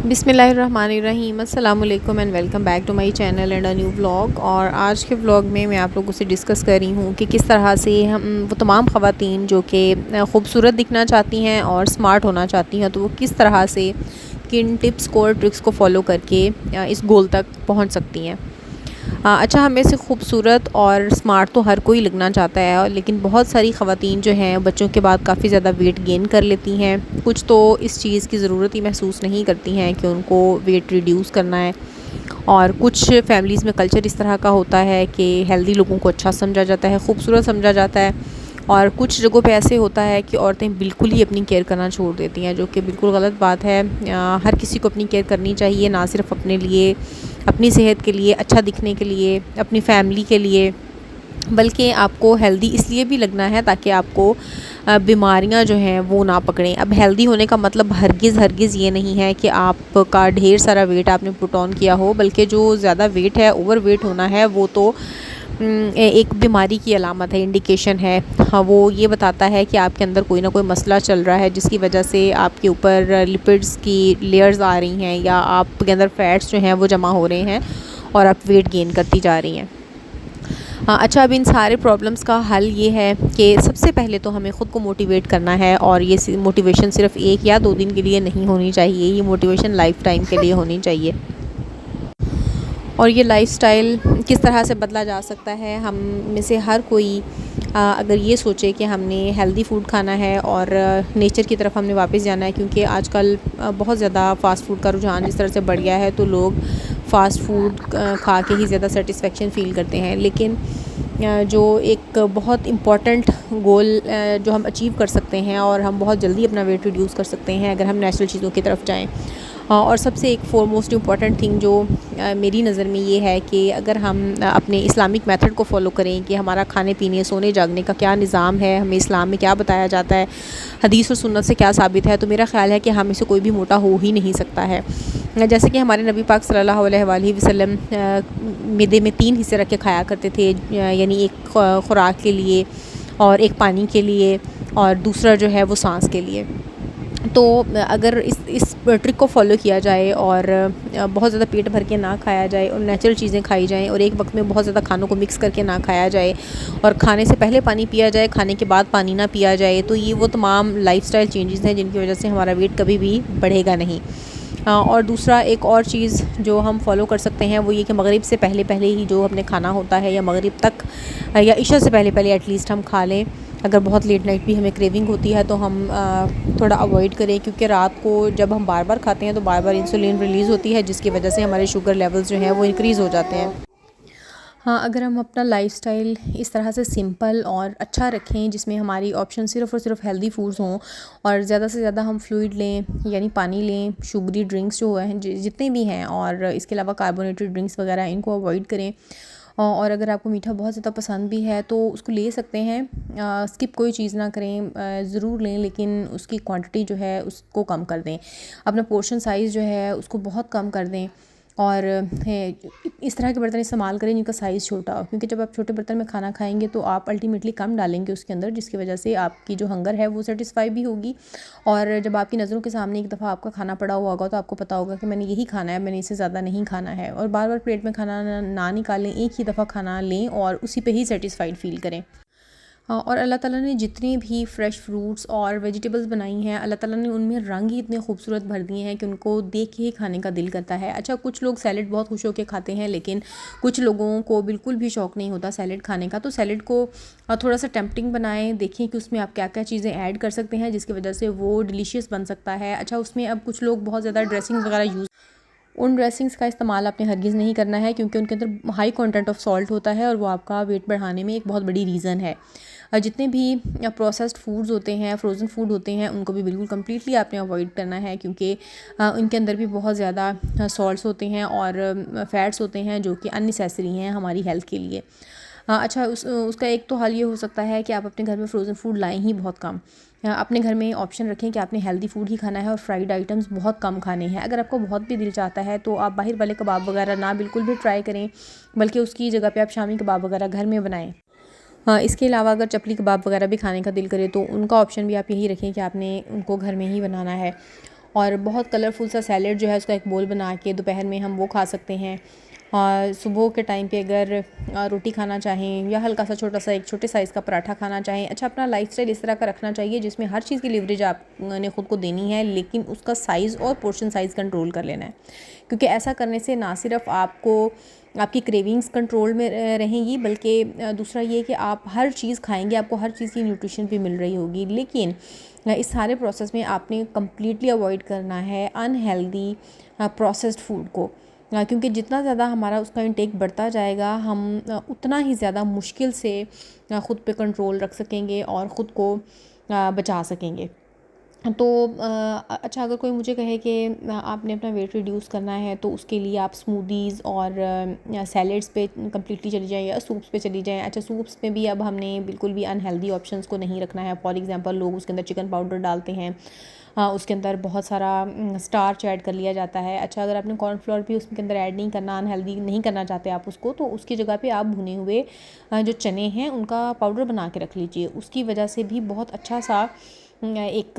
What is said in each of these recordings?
बिस्मिल्लाहिर्रहमानिर्रहीम अस्सलाम वालेकुम and welcome back to my channel and a new vlog. और आज के व्लॉग में मैं आप लोगों से डिस्कस कर रही हूँ कि किस तरह से हम वो तमाम ख़वातीन जो कि ख़ूबसूरत दिखना चाहती हैं और स्मार्ट होना चाहती हैं, तो वो किस तरह से किन टिप्स को और ट्रिक्स को फॉलो करके इस गोल तक पहुँच सकती हैं। अच्छा, हमें से खूबसूरत और स्मार्ट तो हर कोई लगना चाहता है, और लेकिन बहुत सारी ख़वातीन जो हैं बच्चों के बाद काफ़ी ज़्यादा वेट गेन कर लेती हैं। कुछ तो इस चीज़ की ज़रूरत ही महसूस नहीं करती हैं कि उनको वेट रिड्यूस करना है, और कुछ फैमिलीज़ में कल्चर इस तरह का होता है कि हेल्दी लोगों को अच्छा समझा जाता है, खूबसूरत समझा जाता है। और कुछ जगहों पे ऐसे होता है कि औरतें बिल्कुल ही अपनी केयर करना छोड़ देती हैं, जो कि बिल्कुल गलत बात है। हर किसी को अपनी केयर करनी चाहिए, ना सिर्फ अपने लिए, अपनी सेहत के लिए, अच्छा दिखने के लिए, अपनी फैमिली के लिए, बल्कि आपको हेल्दी इसलिए भी लगना है ताकि आपको बीमारियां जो हैं वो ना पकड़ें। अब हेल्दी होने का मतलब हरगिज़ ये नहीं है कि आपका ढेर सारा वेट आपने पुट ऑन किया हो, बल्कि जो ज़्यादा वेट है, ओवर वेट होना है, वो तो एक बीमारी की अलामत है, इंडिकेशन है। हाँ, वो ये बताता है कि आपके अंदर कोई ना कोई मसला चल रहा है, जिसकी वजह से आपके ऊपर लिपिड्स की लेयर्स आ रही हैं, या आपके अंदर फैट्स जो हैं वो जमा हो रहे हैं और आप वेट गेन करती जा रही हैं। हाँ, अच्छा, अब इन सारे प्रॉब्लम्स का हल ये है कि सबसे पहले तो हमें ख़ुद को मोटिवेट करना है, और ये मोटिवेशन सिर्फ़ 1 या 2 दिन के लिए नहीं होनी चाहिए, ये मोटिवेशन लाइफ़ टाइम के लिए होनी चाहिए। और ये लाइफ़स्टाइल किस तरह से बदला जा सकता है? हम में से हर कोई अगर ये सोचे कि हमने हेल्दी फूड खाना है और नेचर की तरफ हमने वापस जाना है, क्योंकि आजकल बहुत ज़्यादा फ़ास्ट फूड का रुझान जिस तरह से बढ़ गया है, तो लोग फ़ास्ट फूड खा के ही ज़्यादा सेटिस्फेक्शन फ़ील करते हैं। लेकिन जो एक बहुत इम्पॉर्टेंट गोल जो हम अचीव कर सकते हैं, और हम बहुत जल्दी अपना वेट रिड्यूस कर सकते हैं अगर हम नेचुरल चीज़ों की तरफ जाएँ। और सबसे एक मोस्ट इम्पॉर्टेंट थिंग जो मेरी नज़र में ये है कि अगर हम अपने इस्लामिक मेथड को फॉलो करें कि हमारा खाने पीने, सोने जागने का क्या निज़ाम है, हमें इस्लाम में क्या बताया जाता है, हदीस और सुन्नत से क्या साबित है, तो मेरा ख़्याल है कि हम इसे कोई भी मोटा हो ही नहीं सकता है। जैसे कि हमारे नबी पाक सल्लल्लाहु अलैहि वसल्लम मैदे में 3 हिस्से रख के खाया करते थे, यानी एक खुराक के लिए, और एक पानी के लिए, और दूसरा जो है वो सांस के लिए। तो अगर इस ट्रिक को फॉलो किया जाए और बहुत ज़्यादा पेट भर के ना खाया जाए, और नेचुरल चीज़ें खाई जाएँ, और एक वक्त में बहुत ज़्यादा खानों को मिक्स करके ना खाया जाए, और खाने से पहले पानी पिया जाए, खाने के बाद पानी ना पिया जाए, तो ये वो तमाम लाइफ़स्टाइल चेंजेस हैं जिनकी वजह से हमारा वेट कभी भी बढ़ेगा नहीं। और दूसरा एक और चीज़ जो हम फॉलो कर सकते हैं वो ये कि मगरिब से पहले पहले ही जो हमने खाना होता है, या मगरिब तक या इशा से पहले पहले एटलीस्ट हम खा लें। अगर बहुत लेट नाइट भी हमें क्रेविंग होती है तो हम थोड़ा अवॉइड करें, क्योंकि रात को जब हम बार बार खाते हैं तो बार बार इंसुलिन रिलीज़ होती है, जिसकी वजह से हमारे शुगर लेवल्स जो हैं वो इंक्रीज़ हो जाते हैं। हाँ, अगर हम अपना लाइफ़स्टाइल इस तरह से सिंपल और अच्छा रखें, जिसमें हमारी ऑप्शन सिर्फ़ और सिर्फ हेल्दी फूड्स हों, और ज़्यादा से ज़्यादा हम फ्लूइड लें, यानी पानी लें, शुगरी ड्रिंक्स जो हैं जितने भी हैं, और इसके अलावा कार्बोनेटेड ड्रिंक्स वगैरह इनको अवॉइड करें। और अगर आपको मीठा बहुत ज़्यादा पसंद भी है तो उसको ले सकते हैं, स्किप कोई चीज़ ना करें, ज़रूर लें, लेकिन उसकी क्वांटिटी जो है उसको कम कर दें। अपना पोर्शन साइज़ जो है उसको बहुत कम कर दें, और इस तरह के बर्तन इस्तेमाल करें जिनका साइज़ छोटा हो, क्योंकि जब आप छोटे बर्तन में खाना खाएंगे तो आप अल्टीमेटली कम डालेंगे उसके अंदर, जिसकी वजह से आपकी जो हंगर है वो सेटिस्फाई भी होगी। और जब आपकी नज़रों के सामने एक दफ़ा आपका खाना पड़ा हुआ होगा तो आपको पता होगा कि मैंने यही खाना है, मैंने इससे ज़्यादा नहीं खाना है। और बार बार प्लेट में खाना ना निकालें, एक ही दफ़ा खाना लें और उसी पे ही सेटिस्फाइड फ़ील करें। हाँ, और अल्लाह ताला ने जितने भी फ्रेश फ्रूट्स और वेजिटेबल्स बनाई हैं, अल्लाह ताला ने उनमें रंग ही इतने खूबसूरत भर दिए हैं कि उनको देख के ही खाने का दिल करता है। अच्छा, कुछ लोग सैलेड बहुत खुश होकर खाते हैं, लेकिन कुछ लोगों को बिल्कुल भी शौक़ नहीं होता सैलेड खाने का। तो सैलेड को थोड़ा सा टेम्पटिंग बनाएं, देखें कि उसमें आप क्या क्या चीज़ें ऐड कर सकते हैं जिसकी वजह से वो डिलीशियस बन सकता है। अच्छा, उसमें अब कुछ लोग बहुत ज़्यादा ड्रेसिंग वगैरह यूज़, उन ड्रेसिंग्स का इस्तेमाल आपने हरगिज़ नहीं करना है, क्योंकि उनके अंदर हाई कंटेंट ऑफ सॉल्ट होता है, और वो आपका वेट बढ़ाने में एक बहुत बड़ी रीज़न है। जितने भी प्रोसेस्ड फूड्स होते हैं, फ्रोज़न फूड होते हैं, उनको भी बिल्कुल कम्प्लीटली आपने अवॉइड करना है, क्योंकि उनके अंदर भी बहुत ज़्यादा सॉल्ट्स होते हैं और फैट्स होते हैं जो कि अननेसेसरी हैं हमारी हेल्थ के लिए। अच्छा, उसका एक तो हल ये हो सकता है कि आप अपने घर में फ़्रोज़न फूड लाएँ ही बहुत कम। अपने घर में ऑप्शन रखें कि आपने हेल्दी फूड ही खाना है, और फ्राइड आइटम्स बहुत कम खाने हैं। अगर आपको बहुत भी दिल चाहता है तो आप बाहर वाले कबाब वगैरह ना बिल्कुल भी ट्राई करें, बल्कि उसकी जगह पे आप शामी कबाब वगैरह घर में बनाएं। हाँ, इसके अलावा अगर चपली कबाब वगैरह भी खाने का दिल करे तो उनका ऑप्शन भी आप यही रखें कि आपने उनको घर में ही बनाना है। और बहुत कलरफुल सा सैलेड जो है उसका एक बोल बना के दोपहर में हम वो खा सकते हैं। और सुबह के टाइम पे अगर रोटी खाना चाहें या हल्का सा छोटा सा एक छोटे साइज़ का पराठा खाना चाहें, अच्छा अपना लाइफस्टाइल इस तरह का रखना चाहिए जिसमें हर चीज़ की लिवरेज आपने ख़ुद को देनी है, लेकिन उसका साइज़ और पोर्शन साइज़ कंट्रोल कर लेना है। क्योंकि ऐसा करने से ना सिर्फ आपको आपकी क्रेविंग्स कंट्रोल में रहेंगी, बल्कि दूसरा ये कि आप हर चीज़ खाएंगे, आपको हर चीज़ की न्यूट्रिशन भी मिल रही होगी। लेकिन इस सारे प्रोसेस में आपने कम्प्लीटली अवॉइड करना है अनहेल्दी प्रोसेस्ड फूड को, क्योंकि जितना ज़्यादा हमारा उसका इंटेक बढ़ता जाएगा, हम उतना ही ज़्यादा मुश्किल से ख़ुद पे कंट्रोल रख सकेंगे और ख़ुद को बचा सकेंगे। तो अच्छा, अगर कोई मुझे कहे कि आपने अपना वेट रिड्यूस करना है तो उसके लिए आप स्मूदीज़ और सैलेड्स पे कम्प्लीटली चली जाएँ या सूप्स पे चली जाएँ। अच्छा, सूप्स में भी अब हमने बिल्कुल भी अनहेल्दी ऑप्शंस को नहीं रखना है। फॉर एग्जांपल लोग उसके अंदर चिकन पाउडर डालते हैं, उसके अंदर बहुत सारा स्टार्च ऐड कर लिया जाता है। अच्छा, अगर आपने कॉर्नफ्लोर भी उसके अंदर ऐड नहीं करना, अनहेल्दी नहीं करना चाहते आप उसको, तो उसकी जगह पे आप भुने हुए जो चने हैं उनका पाउडर बना के रख लीजिए। उसकी वजह से भी बहुत अच्छा सा एक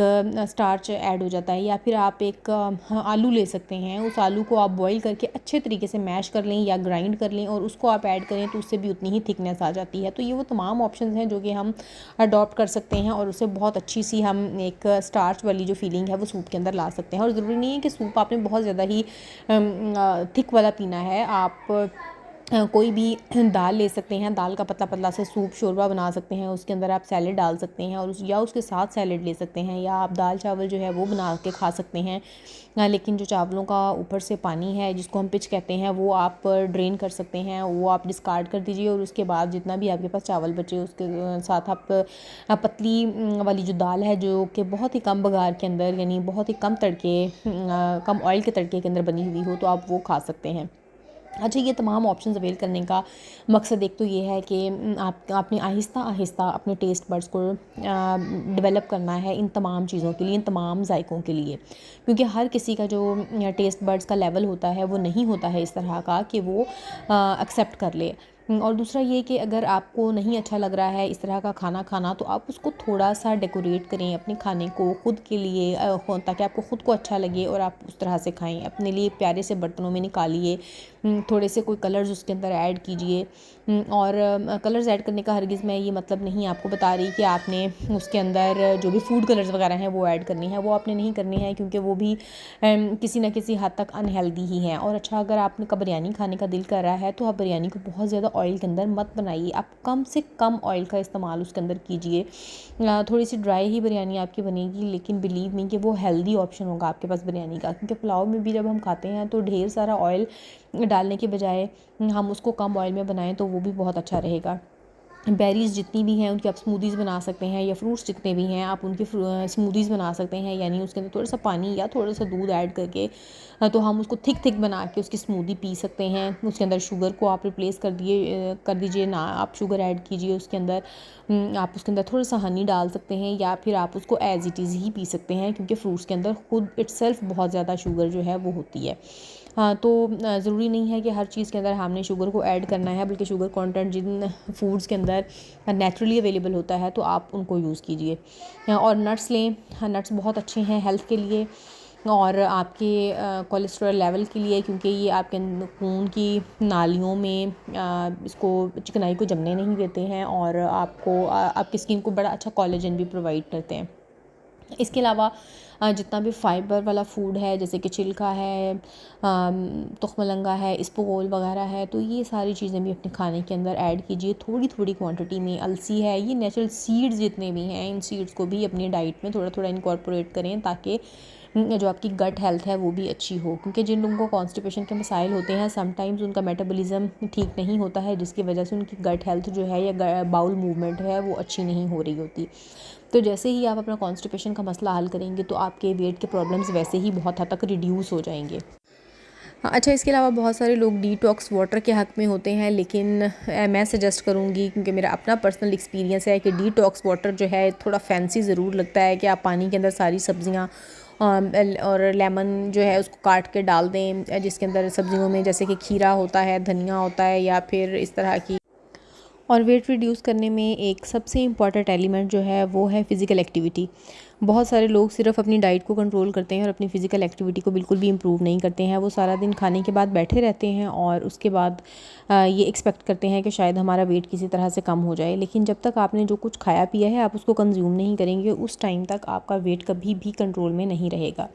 स्टार्च ऐड हो जाता है। या फिर आप एक आलू ले सकते हैं, उस आलू को आप बॉईल करके अच्छे तरीके से मैश कर लें या ग्राइंड कर लें और उसको आप ऐड करें तो उससे भी उतनी ही थिकनेस आ जाती है। तो ये वो तमाम ऑप्शंस हैं जो कि हम अडॉप्ट कर सकते हैं और उससे बहुत अच्छी सी हम एक स्टार्च वाली जो फीलिंग है वो सूप के अंदर ला सकते हैं। और ज़रूरी नहीं है कि सूप आपने बहुत ज़्यादा ही थिक वाला पीना है। आप कोई भी दाल ले सकते हैं, दाल का पतला पतला सा सूप शोरबा बना सकते हैं, उसके अंदर आप सैलेड डाल सकते हैं और या उसके साथ सैलेड ले सकते हैं, या आप दाल चावल जो है वो बना के खा सकते हैं। लेकिन जो चावलों का ऊपर से पानी है जिसको हम पिच कहते हैं, वो आप ड्रेन कर सकते हैं, वो आप डिस्कार्ड कर दीजिए और उसके बाद जितना भी आपके पास चावल बचे उसके साथ आप पतली वाली जो दाल है जो कि बहुत ही कम बघार के अंदर, यानी बहुत ही कम तड़के कम ऑयल के तड़के के अंदर बनी हुई हो, तो आप वो खा सकते हैं। अच्छा, ये तमाम ऑप्शंस अवेल करने का मकसद एक तो ये है कि आपने आहिस्ता आहिस्ता अपने टेस्ट बड्स को डेवलप करना है इन तमाम चीज़ों के लिए, इन तमाम जायकों के लिए, क्योंकि हर किसी का जो टेस्ट बड्स का लेवल होता है वो नहीं होता है इस तरह का कि वो एक्सेप्ट कर ले। और दूसरा ये कि अगर आपको नहीं अच्छा लग रहा है इस तरह का खाना खाना, तो आप उसको थोड़ा सा डेकोरेट करें अपने खाने को खुद के लिए, ताकि आपको ख़ुद को अच्छा लगे और आप उस तरह से खाएं। अपने लिए प्यारे से बर्तनों में निकालिए, थोड़े से कोई कलर्स उसके अंदर ऐड कीजिए। और कलर्स ऐड करने का हरगिज़ मैं ये मतलब नहीं आपको बता रही कि आपने उसके अंदर जो भी फूड कलर्स वगैरह हैं वो ऐड करनी है, वो आपने नहीं करनी है, क्योंकि वो भी किसी न किसी हद तक अनहेल्दी ही है। और अच्छा, अगर आपने का बिरयानी खाने का दिल कर रहा है तो आप बिरयानी को बहुत ज़्यादा ऑयल के अंदर मत बनाइए, आप कम से कम ऑयल का इस्तेमाल उसके अंदर कीजिए। थोड़ी सी ड्राई ही बिरयानी आपकी बनेगी, लेकिन बिलीव मी कि वो हेल्दी ऑप्शन होगा आपके पास बिरयानी का, क्योंकि पुलाव में भी जब हम खाते हैं तो ढेर सारा ऑयल डालने के बजाय हम उसको कम ऑयल में बनाएं तो वो भी बहुत अच्छा रहेगा। बेरीज़ जितनी भी हैं उनकी आप स्मूदीज़ बना सकते हैं, या फ्रूट्स जितने भी हैं आप उनकी स्मूदीज़ बना सकते हैं, यानी उसके अंदर थोड़ा सा पानी या थोड़ा सा दूध ऐड करके तो हम उसको थिक बना के उसकी स्मूदी पी सकते हैं। उसके अंदर शुगर को आप रिप्लेस कर दीजिए ना, आप शुगर ऐड कीजिए उसके अंदर, आप उसके अंदर थोड़ा सा हनी डाल सकते हैं, या फिर आप उसको as it is he P सकते हैं, क्योंकि फ्रूट्स के अंदर खुद इटसेल्फ बहुत ज़्यादा शुगर जो है वो होती है। हाँ, तो ज़रूरी नहीं है कि हर चीज़ के अंदर हमने शुगर को ऐड करना है, बल्कि शुगर कंटेंट जिन फूड्स के अंदर नेचुरली अवेलेबल होता है तो आप उनको यूज़ कीजिए। और नट्स लें, नट्स बहुत अच्छे हैं हेल्थ के लिए और आपके कोलेस्ट्रॉल लेवल के लिए, क्योंकि ये आपके खून की नालियों में इसको चिकनाई को जमने नहीं देते हैं और आपको आपकी स्किन को बड़ा अच्छा कोलेजन भी प्रोवाइड करते हैं। इसके अलावा जितना भी फाइबर वाला फूड है, जैसे कि छिलका है, तुख्मलंगा है, इसबगोल वगैरह है, तो ये सारी चीज़ें भी अपने खाने के अंदर ऐड कीजिए थोड़ी थोड़ी क्वांटिटी में। अलसी है, ये नेचुरल सीड्स जितने भी हैं, इन सीड्स को भी अपनी डाइट में थोड़ा थोड़ा इनकॉर्पोरेट करें, ताकि जो आपकी गट हेल्थ है वो भी अच्छी हो। क्योंकि जिन लोगों को कॉन्स्टिपेशन के मसाइल होते हैं, समटाइम्स उनका मेटाबॉलिज्म ठीक नहीं होता है, जिसकी वजह से उनकी गट हेल्थ जो है या बाउल मूवमेंट है वो अच्छी नहीं हो रही होती। तो जैसे ही आप अपना कॉन्स्टिपेशन का मसला हल करेंगे तो आपके वेट के प्रॉब्लम्स वैसे ही बहुत हद तक रिड्यूस हो जाएंगे। अच्छा, इसके अलावा बहुत सारे लोग डिटॉक्स वाटर के हक़ में होते हैं, लेकिन मैं सजेस्ट करूँगी, क्योंकि मेरा अपना पर्सनल एक्सपीरियंस है कि डिटॉक्स वाटर जो है थोड़ा फैंसी ज़रूर लगता है कि आप पानी के अंदर सारी सब्ज़ियाँ और लेमन जो है उसको काट के डाल दें, जिसके अंदर सब्ज़ियों में जैसे कि खीरा होता है, धनिया होता है, या फिर इस तरह की। और वेट रिड्यूस करने में एक सबसे इम्पॉर्टेंट एलिमेंट जो है वो है फ़िज़िकल एक्टिविटी। बहुत सारे लोग सिर्फ अपनी डाइट को कंट्रोल करते हैं और अपनी फ़िज़िकल एक्टिविटी को बिल्कुल भी इम्प्रूव नहीं करते हैं। वो सारा दिन खाने के बाद बैठे रहते हैं और उसके बाद ये एक्सपेक्ट करते हैं कि शायद हमारा वेट किसी तरह से कम हो जाए, लेकिन जब तक आपने जो कुछ खाया पिया है आप उसको कंज्यूम नहीं करेंगे उस टाइम तक आपका वेट कभी भी कंट्रोल में नहीं रहेगा।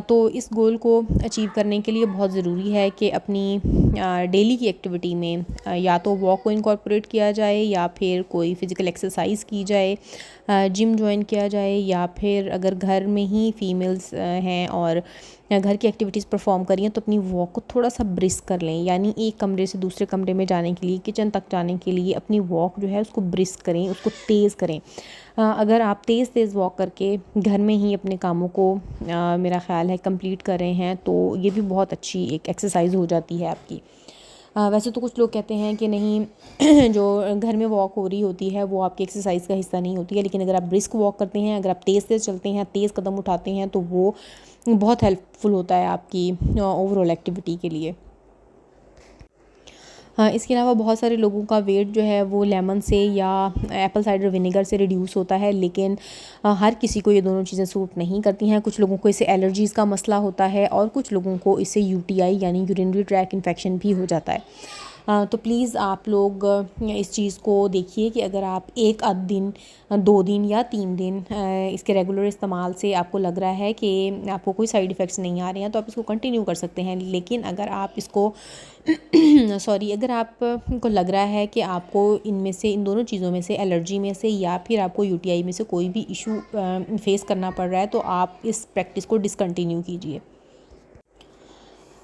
तो इस गोल को अचीव करने के लिए बहुत ज़रूरी है कि अपनी डेली की एक्टिविटी में या तो वॉक को इनकॉर्पोरेट किया जाए या फिर कोई फ़िज़िकल एक्सरसाइज की जाए, जिम जॉइन किया जाए, या फिर अगर घर में ही फीमेल्स हैं और घर की एक्टिविटीज़ परफॉर्म करिए तो अपनी वॉक को थोड़ा सा ब्रिस्क कर लें, यानी एक कमरे से दूसरे कमरे में जाने के लिए, किचन तक जाने के लिए अपनी वॉक जो है उसको ब्रिस्क करें, उसको तेज़ करें। अगर आप तेज़ तेज़ वॉक करके घर में ही अपने कामों को मेरा ख़्याल है कंप्लीट कर रहे हैं तो ये भी बहुत अच्छी एक एक्सरसाइज हो जाती है आपकी। वैसे तो कुछ लोग कहते हैं कि नहीं जो घर में वॉक हो रही होती है वो आपकी एक्सरसाइज का हिस्सा नहीं होती है, लेकिन अगर आप ब्रिस्क वॉक करते हैं, अगर आप तेज़ तेज़ चलते हैं, तेज़ कदम उठाते हैं तो वो बहुत हेल्पफुल होता है आपकी ओवरऑल एक्टिविटी के लिए। हाँ, इसके अलावा बहुत सारे लोगों का वेट जो है वो लेमन से या एप्पल साइडर विनेगर से रिड्यूस होता है, लेकिन हर किसी को ये दोनों चीज़ें सूट नहीं करती हैं। कुछ लोगों को इससे एलर्जीज़ का मसला होता है और कुछ लोगों को इससे यूटीआई यानी यूरिनरी ट्रैक इन्फेक्शन भी हो जाता है। तो प्लीज़ आप लोग इस चीज़ को देखिए कि अगर आप एक आध दिन, 2 दिन या 3 दिन इसके रेगुलर इस्तेमाल से आपको लग रहा है कि आपको कोई साइड इफ़ेक्ट्स नहीं आ रहे हैं तो आप इसको कंटिन्यू कर सकते हैं। लेकिन अगर आप इसको अगर आपको लग रहा है कि आपको इनमें से, इन दोनों चीज़ों में से, एलर्जी में से या फिर आपको यूटीआई में से कोई भी इशू फेस करना पड़ रहा है तो आप इस प्रैक्टिस को डिसकंटिन्यू कीजिए।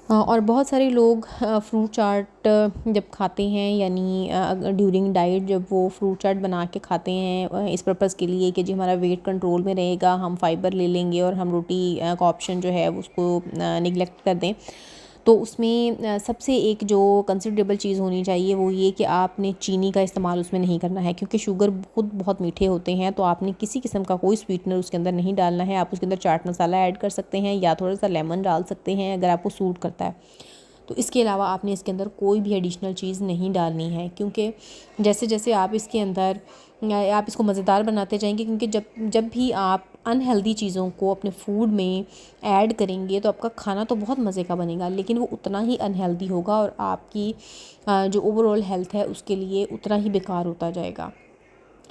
और बहुत सारे लोग फ्रूट चाट जब खाते हैं, यानी ड्यूरिंग डाइट जब वो फ्रूट चाट बना के खाते हैं इस पर्पज़ के लिए कि जी हमारा वेट कंट्रोल में रहेगा, हम फाइबर ले लेंगे और हम रोटी का ऑप्शन जो है उसको निगलेक्ट कर दें, तो उसमें सबसे एक जो कंसिडरेबल चीज़ होनी चाहिए वो ये कि आपने चीनी का इस्तेमाल उसमें नहीं करना है, क्योंकि शुगर खुद बहुत मीठे होते हैं। तो आपने किसी किस्म का कोई स्वीटनर उसके अंदर नहीं डालना है। आप उसके अंदर चाट मसाला ऐड कर सकते हैं या थोड़ा सा लेमन डाल सकते हैं अगर आपको सूट करता है। तो इसके अलावा आपने इसके अंदर कोई भी एडिशनल चीज़ नहीं डालनी है, क्योंकि जैसे जैसे आप इसके अंदर आप इसको मज़ेदार बनाते जाएंगे, क्योंकि जब जब भी आप अनहेल्दी चीज़ों को अपने फूड में ऐड करेंगे तो आपका खाना तो बहुत मज़े का बनेगा, लेकिन वो उतना ही अनहेल्दी होगा और आपकी जो ओवरऑल हेल्थ है उसके लिए उतना ही बेकार होता जाएगा।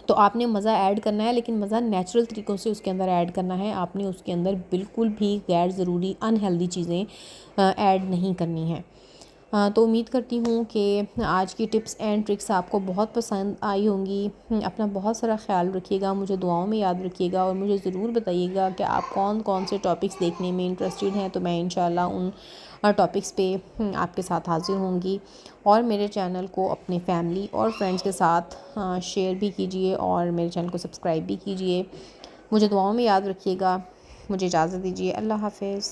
तो आपने मज़ा ऐड करना है, लेकिन मज़ा नेचुरल तरीक़ों से उसके अंदर ऐड करना है। आपने उसके अंदर बिल्कुल भी गैर ज़रूरी अनहेल्दी चीज़ें ऐड नहीं करनी है। तो उम्मीद करती हूँ कि आज की टिप्स एंड ट्रिक्स आपको बहुत पसंद आई होंगी। अपना बहुत सारा ख्याल रखिएगा, मुझे दुआओं में याद रखिएगा और मुझे ज़रूर बताइएगा कि आप कौन कौन से टॉपिक्स देखने में इंटरेस्टेड हैं, तो मैं इंशाल्लाह उन टॉपिक्स पे आपके साथ हाज़िर होंगी। और मेरे चैनल को अपने फैमिली और फ्रेंड्स के साथ शेयर भी कीजिए और मेरे चैनल को सब्सक्राइब भी कीजिए। मुझे दुआओं में याद रखिएगा। मुझे इजाज़त दीजिए। अल्लाह हाफ़िज़।